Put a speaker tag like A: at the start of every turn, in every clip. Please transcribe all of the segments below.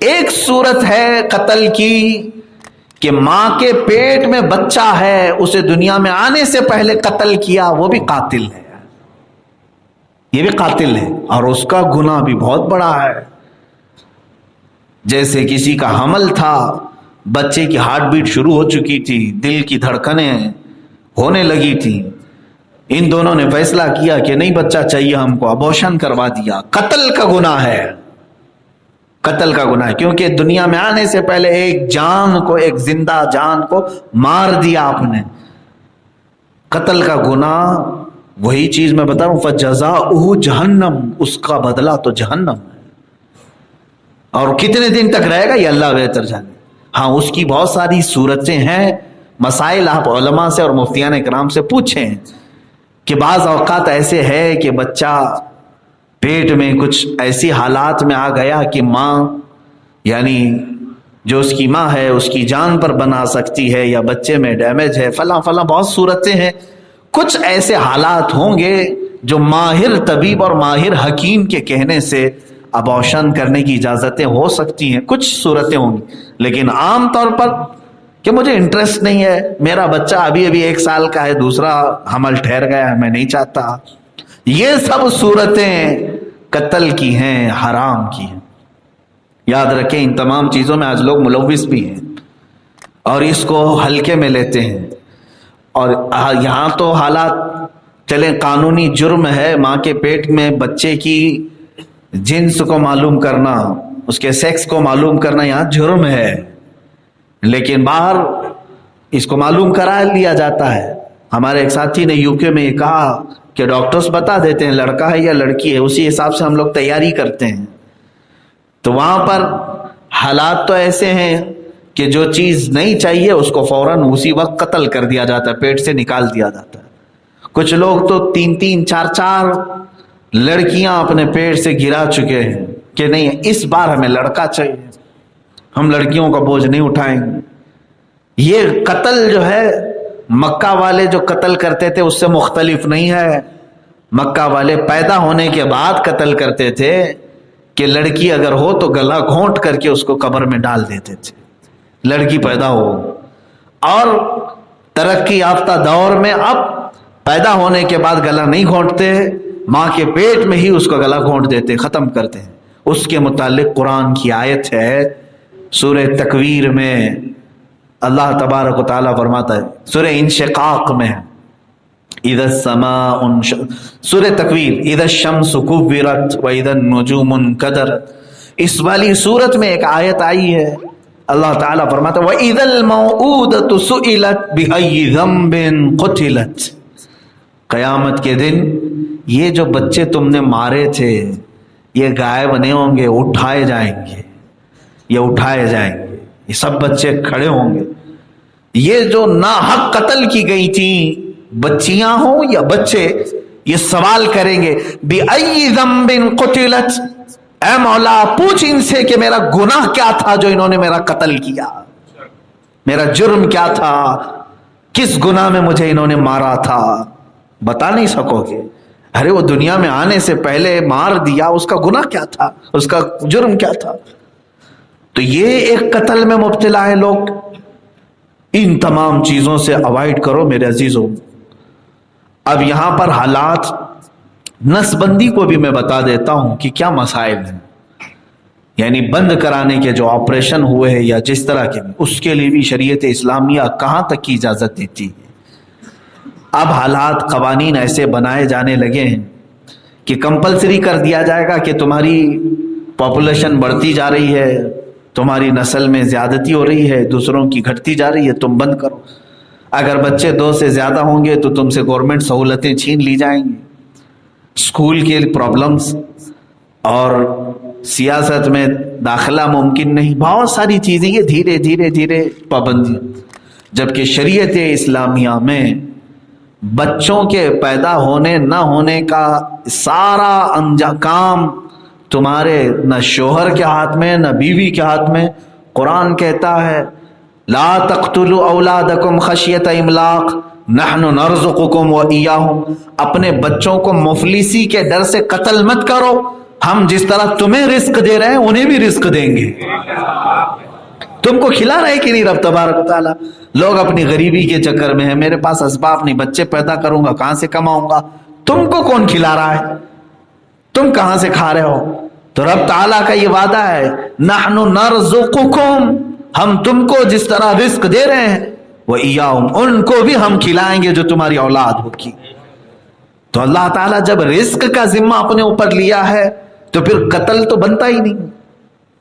A: ایک صورت ہے قتل کی کہ ماں کے پیٹ میں بچہ ہے، اسے دنیا میں آنے سے پہلے قتل کیا، وہ بھی قاتل ہے، یہ بھی قاتل ہے، اور اس کا گناہ بھی بہت بڑا ہے۔ جیسے کسی کا حمل تھا، بچے کی ہارٹ بیٹ شروع ہو چکی تھی، دل کی دھڑکنیں ہونے لگی تھی، ان دونوں نے فیصلہ کیا کہ نہیں بچہ چاہیے ہم کو، ابورشن کروا دیا، قتل کا گناہ ہے، قتل کا گناہ ہے، کیونکہ دنیا میں آنے سے پہلے ایک جان کو، ایک زندہ جان کو مار دیا آپ نے۔ قتل کا گناہ، وہی چیز میں بتا رہا ہوں، فَجَزَاؤُهُ جہنم، اس کا بدلہ تو جہنم ہے، اور کتنے دن تک رہے گا یہ اللہ بہتر جانے۔ ہاں اس کی بہت ساری صورتیں ہیں، مسائل آپ علماء سے اور مفتیان کرام سے پوچھیں کہ بعض اوقات ایسے ہے کہ بچہ پیٹ میں کچھ ایسی حالات میں آ گیا کہ ماں، یعنی جو اس کی ماں ہے اس کی جان پر بنا سکتی ہے، یا بچے میں ڈیمیج ہے، فلاں فلاں بہت صورتیں ہیں۔ کچھ ایسے حالات ہوں گے جو ماہر طبیب اور ماہر حکیم کے کہنے سے ابورشن کرنے کی اجازتیں ہو سکتی ہیں، کچھ صورتیں ہوں گی، لیکن عام طور پر کہ مجھے انٹرسٹ نہیں ہے، میرا بچہ ابھی 1 سال کا ہے، دوسرا حمل ٹھہر گیا ہے، میں نہیں چاہتا، یہ سب صورتیں قتل کی ہیں، حرام کی ہیں۔ یاد رکھیں ان تمام چیزوں میں آج لوگ ملوث بھی ہیں اور اس کو ہلکے میں لیتے ہیں، اور یہاں تو حالات چلیں قانونی جرم ہے ماں کے پیٹ میں بچے کی جنس کو معلوم کرنا، اس کے سیکس کو معلوم کرنا یہاں جرم ہے، لیکن باہر اس کو معلوم کرا لیا جاتا ہے۔ ہمارے ایک ساتھی نے UK میں یہ کہا کہ ڈاکٹرز بتا دیتے ہیں لڑکا ہے یا لڑکی ہے، اسی حساب سے ہم لوگ تیاری کرتے ہیں۔ تو وہاں پر حالات تو ایسے ہیں کہ جو چیز نہیں چاہیے اس کو فوراً اسی وقت قتل کر دیا جاتا ہے، پیٹ سے نکال دیا جاتا ہے۔ کچھ لوگ تو 3 4 لڑکیاں اپنے پیٹ سے گرا چکے ہیں کہ نہیں اس بار ہمیں لڑکا چاہیے، ہم لڑکیوں کا بوجھ نہیں اٹھائیں گے۔ یہ قتل جو ہے مکہ والے جو قتل کرتے تھے اس سے مختلف نہیں ہے۔ مکہ والے پیدا ہونے کے بعد قتل کرتے تھے کہ لڑکی اگر ہو تو گلا گھونٹ کر کے اس کو قبر میں ڈال دیتے تھے، لڑکی پیدا ہو۔ اور ترقی یافتہ دور میں اب پیدا ہونے کے بعد گلا نہیں گھونٹتے، ماں کے پیٹ میں ہی اس کو گلا گھونٹ دیتے، ختم کرتے ہیں۔ اس کے متعلق قرآن کی آیت ہے سورہ تکویر میں، اللہ تبارک و تعالیٰ فرماتا ہے سورہ انشقاق میں، اذا السماء، سورہ تکویر، اذا الشمس کورت واذا النجوم انکدرت، اس والی سورت میں ایک آیت آئی ہے، اللہ تعالیٰ فرماتا ہے وَإِذَا الْمَوْءُودَةُ سُئِلَتْ بِأَيِّ ذَنبٍ قُتِلَتْ، قیامت کے دن یہ جو بچے تم نے مارے تھے یہ غائب نہیں ہوں گے، اٹھائے جائیں گے، یہ اٹھائے جائیں گے، یہ سب بچے کھڑے ہوں گے۔ یہ جو ناحق قتل کی گئی تھیں بچیاں ہوں یا بچے، یہ سوال کریں گے بِأَيِّ ذَنبٍ قُتِلَتْ، اے مولا پوچھ ان سے کہ میرا گناہ کیا تھا جو انہوں نے میرا قتل کیا، میرا جرم کیا تھا، کس گناہ میں مجھے انہوں نے مارا تھا، بتا نہیں سکو گے۔ ارے وہ دنیا میں آنے سے پہلے مار دیا، اس کا گناہ کیا تھا، اس کا جرم کیا تھا؟ تو یہ ایک قتل میں مبتلا ہے لوگ۔ ان تمام چیزوں سے اوائڈ کرو میرے عزیزوں۔ اب یہاں پر حالات نس بندی کو بھی میں بتا دیتا ہوں کہ کیا مسائل ہیں، یعنی بند کرانے کے جو آپریشن ہوئے ہیں یا جس طرح کے، اس کے لیے بھی شریعت اسلامیہ کہاں تک کی اجازت دیتی ہے۔ اب حالات قوانین ایسے بنائے جانے لگے ہیں کہ کمپلسری کر دیا جائے گا کہ تمہاری پاپولیشن بڑھتی جا رہی ہے، تمہاری نسل میں زیادتی ہو رہی ہے، دوسروں کی گھٹتی جا رہی ہے، تم بند کرو۔ اگر بچے 2 سے زیادہ ہوں گے تو تم سے گورنمنٹ سہولتیں چھین لی جائیں گی، اسکول کے پرابلمز اور سیاست میں داخلہ ممکن نہیں، بہت ساری چیزیں یہ دھیرے دھیرے دھیرے پابندی۔ جبکہ شریعت اسلامیہ میں بچوں کے پیدا ہونے نہ ہونے کا سارا کام تمہارے نہ شوہر کے ہاتھ میں نہ بیوی کے ہاتھ میں۔ قرآن کہتا ہے لا تقتلوا اولادکم خشیۃ املاق نحن نرزقکم وایاہم، اپنے بچوں کو مفلسی کے ڈر سے قتل مت کرو، ہم جس طرح تمہیں رزق دے رہے ہیں انہیں بھی رزق دیں گے۔ تم کو کھلا رہے کہ نہیں رب تبارک و تعالیٰ؟ لوگ اپنی غریبی کے چکر میں ہیں، میرے پاس اسباب نہیں، بچے پیدا کروں گا کہاں سے کماؤں گا؟ تم کو کون کھلا رہا ہے؟ تم کہاں سے کھا رہے ہو؟ تو رب تعالیٰ کا یہ وعدہ ہے، نحن نرزقکم، ہم تم کو جس طرح رزق دے رہے ہیں، وَإِيَّاهُمْ، ان کو بھی ہم کھلائیں گے جو تمہاری اولاد ہوگی۔ تو اللہ تعالیٰ جب رزق کا ذمہ اپنے اوپر لیا ہے تو پھر قتل تو بنتا ہی نہیں۔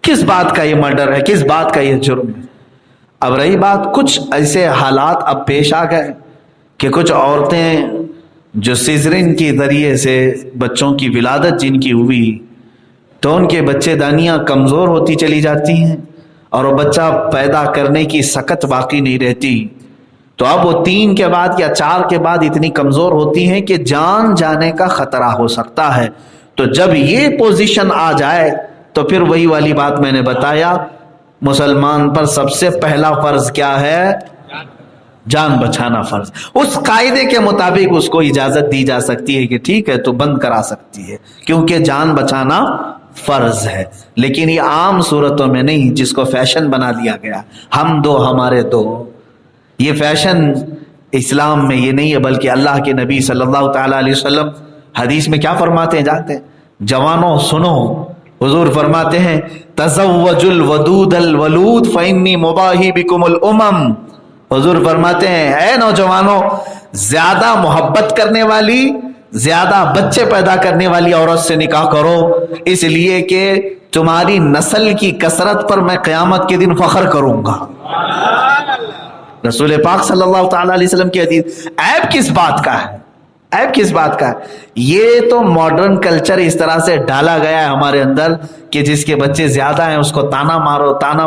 A: کس بات کا یہ مرڈر ہے، کس بات کا یہ جرم ہے؟ اب رہی بات، کچھ ایسے حالات اب پیش آ گئے کہ کچھ عورتیں جو سیزرین کے ذریعے سے بچوں کی ولادت جن کی ہوئی تو ان کے بچے دانیاں کمزور ہوتی چلی جاتی ہیں اور وہ بچہ پیدا کرنے کی سکت باقی نہیں رہتی، تو اب وہ 3 کے بعد یا 4 کے بعد اتنی کمزور ہوتی ہیں کہ جان جانے کا خطرہ ہو سکتا ہے۔ تو جب یہ پوزیشن آ جائے تو پھر وہی والی بات میں نے بتایا، مسلمان پر سب سے پہلا فرض کیا ہے؟ جان بچانا فرض۔ اس قاعدے کے مطابق اس کو اجازت دی جا سکتی ہے کہ ٹھیک ہے تو بند کرا سکتی ہے، کیونکہ جان بچانا فرض ہے، لیکن یہ عام صورتوں میں نہیں جس کو فیشن بنا دیا گیا، ہم دو ہمارے دو۔ یہ فیشن اسلام میں یہ نہیں ہے، بلکہ اللہ کے نبی صلی اللہ تعالی علیہ وسلم حدیث میں کیا فرماتے ہیں جانتے ہیں؟ جوانوں سنو، حضور فرماتے ہیں تزوج الودود الولود فانی مباہی بکم الامم۔ حضور فرماتے ہیں اے نوجوانوں، زیادہ محبت کرنے والی، زیادہ بچے پیدا کرنے والی عورت سے نکاح کرو، اس لیے کہ تمہاری نسل کی کثرت پر میں قیامت کے دن فخر کروں گا۔ رسول پاک صلی اللہ تعالی علیہ وسلم کی حدیث۔ عیب کس بات کا ہے؟ عیب کس بات کا ہے؟ یہ تو ماڈرن کلچر اس طرح سے ڈالا گیا ہے ہمارے اندر کہ جس کے بچے زیادہ ہیں اس کو تانا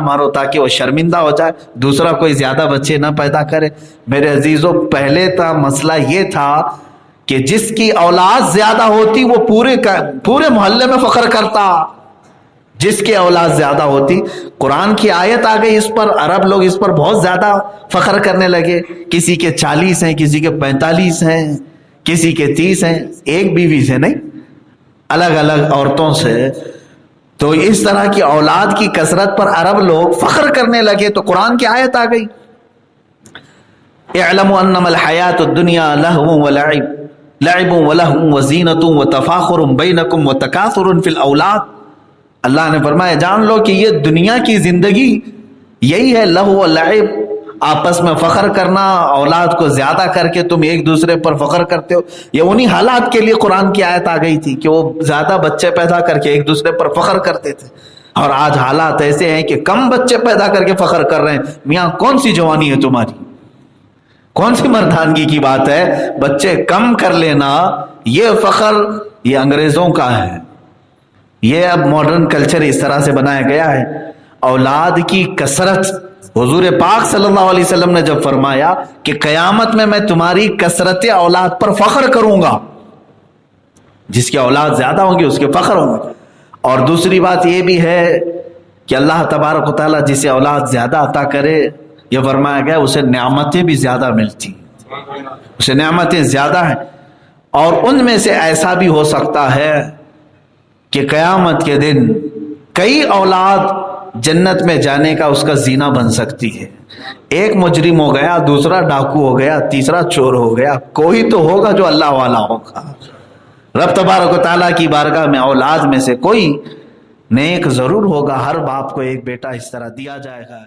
A: مارو تاکہ وہ شرمندہ ہو جائے، دوسرا کوئی زیادہ بچے نہ پیدا کرے۔ میرے عزیزوں، پہلے تا مسئلہ یہ تھا کہ جس کی اولاد زیادہ ہوتی وہ پورے محلے میں فخر کرتا، جس کی اولاد زیادہ ہوتی۔ قرآن کی آیت آ گئی اس پر، عرب لوگ اس پر بہت زیادہ فخر کرنے لگے، کسی کے 40 ہیں، کسی کے 45 ہیں، کسی کے 30 ہیں، ایک بیوی سے نہیں، الگ الگ عورتوں سے۔ تو اس طرح کی اولاد کی کثرت پر عرب لوگ فخر کرنے لگے، تو قرآن کی آیت آ گئی، اعلموا انما الحیات الدنیا لہو ولعب لعب ولہو وزینۃ وتفاخر بینکم وتکاثر فی الاولاد۔ اللہ نے فرمایا جان لو کہ یہ دنیا کی زندگی یہی ہے، لہو و لعب، آپس میں فخر کرنا، اولاد کو زیادہ کر کے تم ایک دوسرے پر فخر کرتے ہو۔ یہ انہی حالات کے لیے قرآن کی آیت آ گئی تھی کہ وہ زیادہ بچے پیدا کر کے ایک دوسرے پر فخر کرتے تھے، اور آج حالات ایسے ہیں کہ کم بچے پیدا کر کے فخر کر رہے ہیں۔ میاں کون سی جوانی ہے تمہاری؟ کون سی مردانگی کی بات ہے؟ بچے کم کر لینا یہ فخر یہ انگریزوں کا ہے، یہ اب ماڈرن کلچر اس طرح سے بنایا گیا ہے۔ اولاد کی کثرت، حضور پاک صلی اللہ علیہ وسلم نے جب فرمایا کہ قیامت میں تمہاری کثرت اولاد پر فخر کروں گا، جس کی اولاد زیادہ ہوں گی اس کے فخر ہوں گے۔ اور دوسری بات یہ بھی ہے کہ اللہ تبارک و تعالیٰ جسے اولاد زیادہ عطا کرے، یہ فرمایا گیا اسے نعمتیں بھی زیادہ ملتی، اسے نعمتیں زیادہ ہیں، اور ان میں سے ایسا بھی ہو سکتا ہے کہ قیامت کے دن کئی اولاد جنت میں جانے کا اس کا زینہ بن سکتی ہے۔ ایک مجرم ہو گیا، دوسرا ڈاکو ہو گیا، تیسرا چور ہو گیا، کوئی تو ہوگا جو اللہ والا ہوگا۔ رب تبارک و تعالیٰ کی بارگاہ میں اولاد میں سے کوئی نیک ضرور ہوگا، ہر باپ کو ایک بیٹا اس طرح دیا جائے گا۔